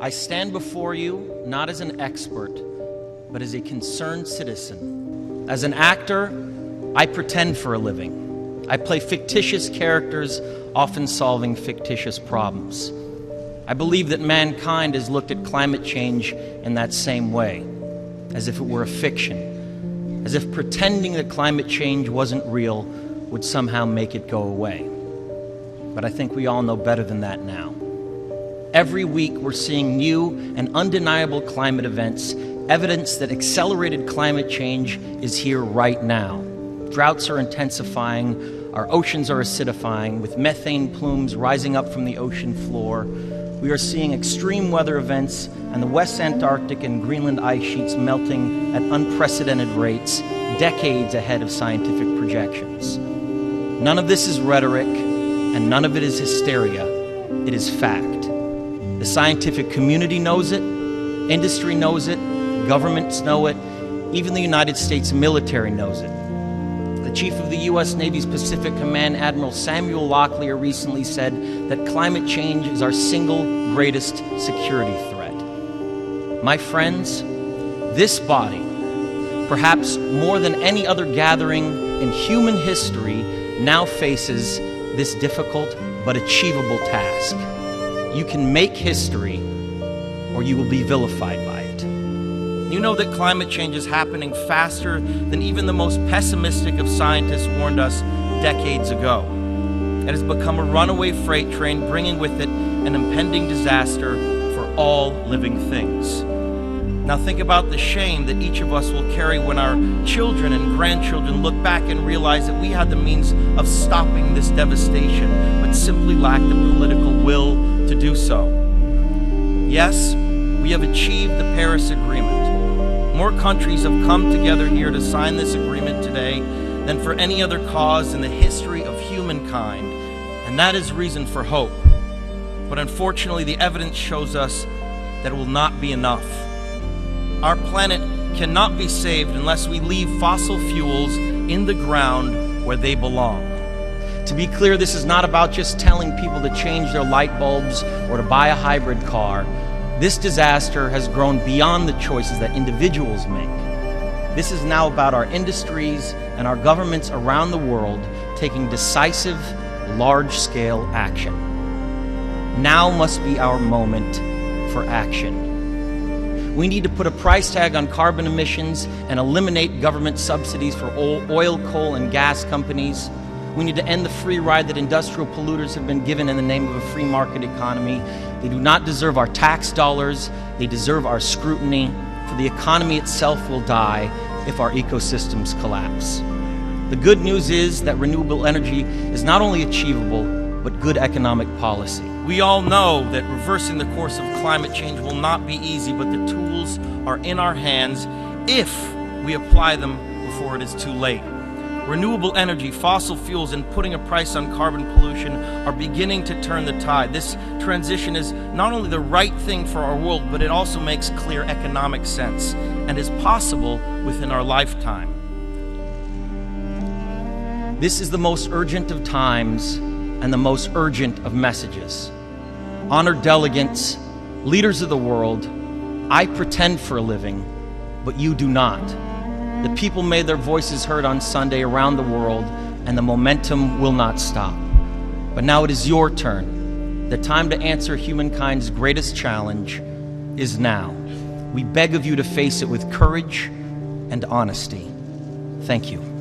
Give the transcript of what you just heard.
I stand before you not as an expert, but as a concerned citizen. As an actor, I pretend for a living. I play fictitious characters, often solving fictitious problems. I believe that mankind has looked at climate change in that same way, as if it were a fiction, as if pretending that climate change wasn't real would somehow make it go away. But I think we all know better than that now. Every week we're seeing new and undeniable climate events, evidence that accelerated climate change is here right now. Droughts are intensifying, our oceans are acidifying, with methane plumes rising up from the ocean floor. We are seeing extreme weather events and the West Antarctic and Greenland ice sheets melting at unprecedented rates, decades ahead of scientific projections. None of this is rhetoric, and none of it is hysteria. It is fact. The scientific community knows it, industry knows it, governments know it, even the United States military knows it. The Chief of the U.S. Navy's Pacific Command, Admiral Samuel Locklear, recently said that climate change is our single greatest security threat. My friends, this body, perhaps more than any other gathering in human history, now faces this difficult but achievable task. You can make history, or you will be vilified by it. You know that climate change is happening faster than even the most pessimistic of scientists warned us decades ago. It has become a runaway freight train, bringing with it an impending disaster for all living things. Now think about the shame that each of us will carry when our children and grandchildren look back and realize that we had the means of stopping this devastation, but simply lacked the political will to do so. Yes, we have achieved the Paris Agreement. More countries have come together here to sign this agreement today than for any other cause in the history of humankind, and that is reason for hope. But unfortunately, the evidence shows us that it will not be enough. Our planet cannot be saved unless we leave fossil fuels in the ground where they belong. To be clear, this is not about just telling people to change their light bulbs or to buy a hybrid car. This disaster has grown beyond the choices that individuals make. This is now about our industries and our governments around the world taking decisive, large-scale action. Now must be our moment for action. We need to put a price tag on carbon emissions and eliminate government subsidies for oil, coal, and gas companies. We need to end the free ride that industrial polluters have been given in the name of a free market economy. They do not deserve our tax dollars. They deserve our scrutiny, for the economy itself will die if our ecosystems collapse. The good news is that renewable energy is not only achievable, but good economic policy. We all know that reversing the course of climate change will not be easy, but the tools are in our hands if we apply them before it is too late. Renewable energy, fossil fuels, and putting a price on carbon pollution are beginning to turn the tide. This transition is not only the right thing for our world, but it also makes clear economic sense and is possible within our lifetime. This is the most urgent of times and the most urgent of messages. Honored delegates, leaders of the world, I pretend for a living, but you do not. The people made their voices heard on Sunday around the world, and the momentum will not stop. But now it is your turn. The time to answer humankind's greatest challenge is now. We beg of you to face it with courage and honesty. Thank you.